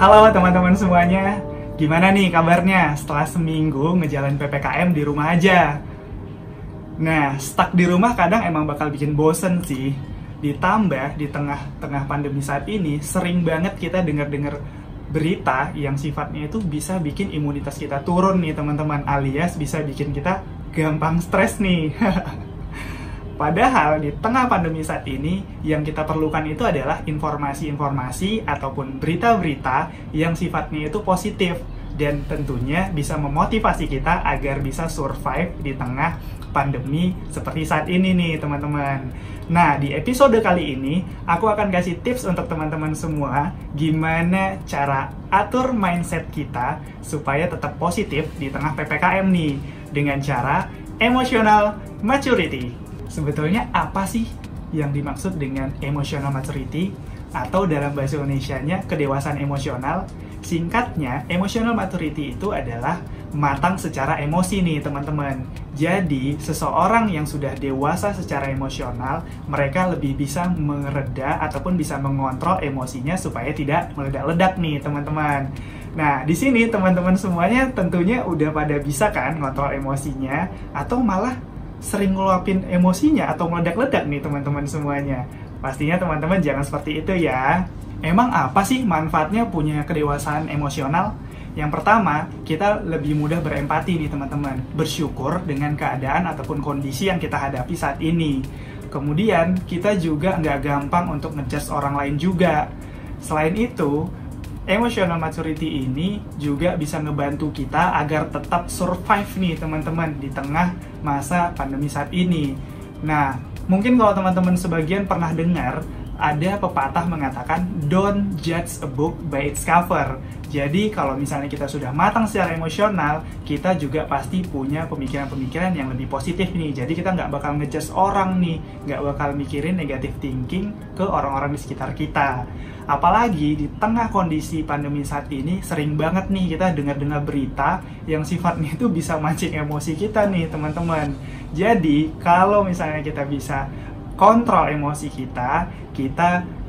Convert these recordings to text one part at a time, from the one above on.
Halo teman-teman semuanya, gimana nih kabarnya setelah seminggu ngejalanin PPKM di rumah aja? Nah, stuck di rumah kadang emang bakal bikin bosen sih. Ditambah di tengah-tengah pandemi saat ini, sering banget kita dengar-dengar berita yang sifatnya itu bisa bikin imunitas kita turun nih teman-teman, alias bisa bikin kita gampang stres nih. Padahal di tengah pandemi saat ini, yang kita perlukan itu adalah informasi-informasi ataupun berita-berita yang sifatnya itu positif dan tentunya bisa memotivasi kita agar bisa survive di tengah pandemi seperti saat ini nih teman-teman. Nah, di episode kali ini aku akan kasih tips untuk teman-teman semua gimana cara atur mindset kita supaya tetap positif di tengah PPKM nih dengan cara emotional maturity. Sebetulnya apa sih yang dimaksud dengan emotional maturity atau dalam bahasa Indonesianya kedewasaan emosional? Singkatnya, emotional maturity itu adalah matang secara emosi nih teman-teman. Jadi, seseorang yang sudah dewasa secara emosional, mereka lebih bisa mereda ataupun bisa mengontrol emosinya supaya tidak meledak-ledak nih teman-teman. Nah, di sini teman-teman semuanya tentunya udah pada bisa kan ngontrol emosinya atau malah sering ngeluapin emosinya atau meledak-ledak nih teman-teman semuanya. Pastinya teman-teman jangan seperti itu ya. Emang apa sih manfaatnya punya kedewasaan emosional? Yang pertama, kita lebih mudah berempati nih teman-teman. Bersyukur dengan keadaan ataupun kondisi yang kita hadapi saat ini. Kemudian, kita juga nggak gampang untuk ngejudge orang lain juga. Selain itu, emotional maturity ini juga bisa ngebantu kita agar tetap survive nih teman-teman di tengah masa pandemi saat ini. Nah, mungkin kalau teman-teman sebagian pernah dengar ada pepatah mengatakan don't judge a book by its cover. Jadi kalau misalnya kita sudah matang secara emosional, kita juga pasti punya pemikiran-pemikiran yang lebih positif nih. Jadi kita nggak bakal ngejudge orang nih, nggak bakal mikirin negative thinking ke orang-orang di sekitar kita. Apalagi di tengah kondisi pandemi saat ini, sering banget nih kita dengar-dengar berita yang sifatnya itu bisa mancing emosi kita nih teman-teman. Jadi kalau misalnya kita bisa kontrol emosi kita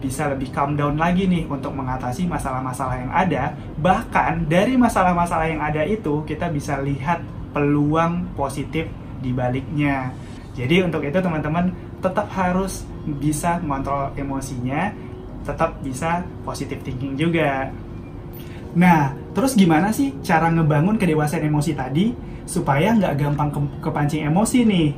bisa lebih calm down lagi nih untuk mengatasi masalah-masalah yang ada. Bahkan dari masalah-masalah yang ada itu, kita bisa lihat peluang positif di baliknya. Jadi untuk itu teman-teman tetap harus bisa mengontrol emosinya, tetap bisa positive thinking juga. Nah, terus gimana sih cara ngebangun kedewasaan emosi tadi supaya nggak gampang kepancing emosi nih?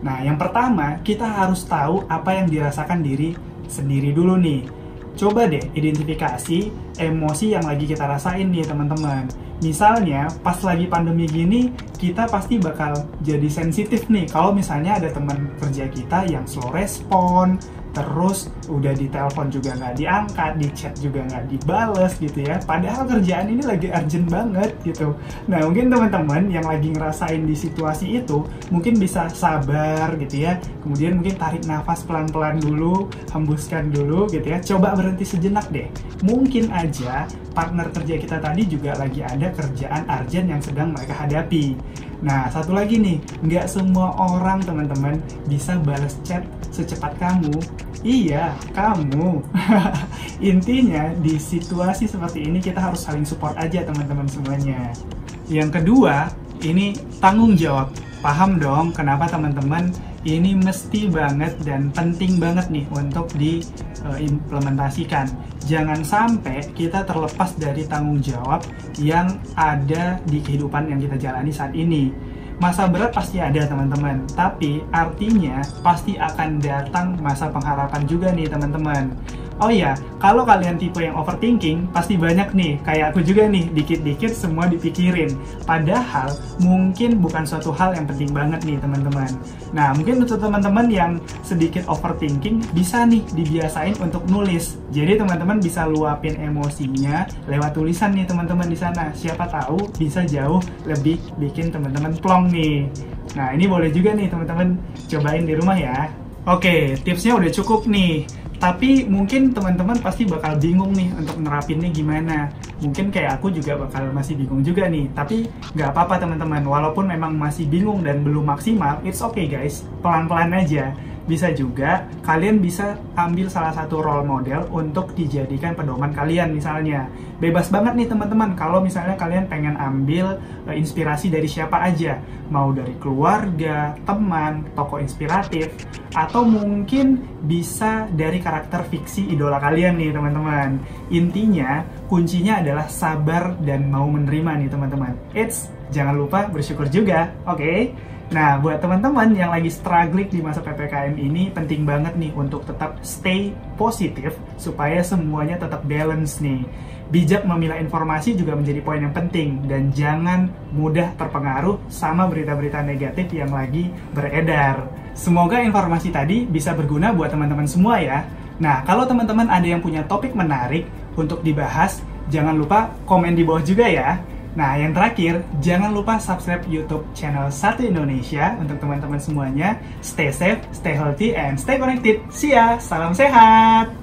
Nah, yang pertama, kita harus tahu apa yang dirasakan diri sendiri dulu nih. Coba deh identifikasi emosi yang lagi kita rasain nih teman-teman. Misalnya, pas lagi pandemi gini, kita pasti bakal jadi sensitif nih. Kalau misalnya ada teman kerja kita yang slow respon, terus udah ditelepon juga nggak diangkat, di chat juga nggak dibales gitu ya. Padahal kerjaan ini lagi urgent banget gitu. Nah, mungkin teman-teman yang lagi ngerasain di situasi itu, mungkin bisa sabar gitu ya. Kemudian mungkin tarik nafas pelan-pelan dulu, hembuskan dulu gitu ya. Coba berhenti sejenak deh. Mungkin aja partner kerja kita tadi juga lagi ada kerjaan urgent yang sedang mereka hadapi. Nah, satu lagi nih, nggak semua orang teman-teman bisa balas chat secepat kamu. Iya, kamu. Intinya di situasi seperti ini kita harus saling support aja teman-teman semuanya. Yang kedua, ini tanggung jawab. Paham dong kenapa teman-teman ini mesti banget dan penting banget nih untuk diimplementasikan. Jangan sampai kita terlepas dari tanggung jawab yang ada di kehidupan yang kita jalani saat ini. Masa berat pasti ada teman-teman, tapi artinya pasti akan datang masa pengharapan juga nih teman-teman. Oh iya, kalau kalian tipe yang overthinking, pasti banyak nih, kayak aku juga nih, dikit-dikit semua dipikirin. Padahal mungkin bukan suatu hal yang penting banget nih teman-teman. Nah, mungkin untuk teman-teman yang sedikit overthinking, bisa nih dibiasain untuk nulis. Jadi teman-teman bisa luapin emosinya lewat tulisan nih teman-teman di sana. Siapa tahu bisa jauh lebih bikin teman-teman plong nih. Nah, ini boleh juga nih teman-teman cobain di rumah ya. Oke, tipsnya udah cukup nih. Tapi mungkin teman-teman pasti bakal bingung nih untuk nerapinnya gimana. Mungkin kayak aku juga bakal masih bingung juga nih. Tapi nggak apa-apa teman-teman. Walaupun memang masih bingung dan belum maksimal, it's okay guys. Pelan-pelan aja. Bisa juga kalian bisa ambil salah satu role model untuk dijadikan pedoman kalian misalnya. Bebas banget nih teman-teman kalau misalnya kalian pengen ambil inspirasi dari siapa aja. Mau dari keluarga, teman, tokoh inspiratif, atau mungkin bisa dari karakter fiksi idola kalian nih teman-teman. Intinya, kuncinya adalah sabar dan mau menerima nih teman-teman. Eits, jangan lupa bersyukur juga, oke? Nah, buat teman-teman yang lagi struggling di masa PPKM ini, penting banget nih untuk tetap stay positif supaya semuanya tetap balance nih. Bijak memilah informasi juga menjadi poin yang penting, dan jangan mudah terpengaruh sama berita-berita negatif yang lagi beredar. Semoga informasi tadi bisa berguna buat teman-teman semua ya. Nah, kalau teman-teman ada yang punya topik menarik untuk dibahas, jangan lupa komen di bawah juga ya. Nah, yang terakhir, jangan lupa subscribe YouTube channel Satu Indonesia untuk teman-teman semuanya. Stay safe, stay healthy, and stay connected. See ya, salam sehat!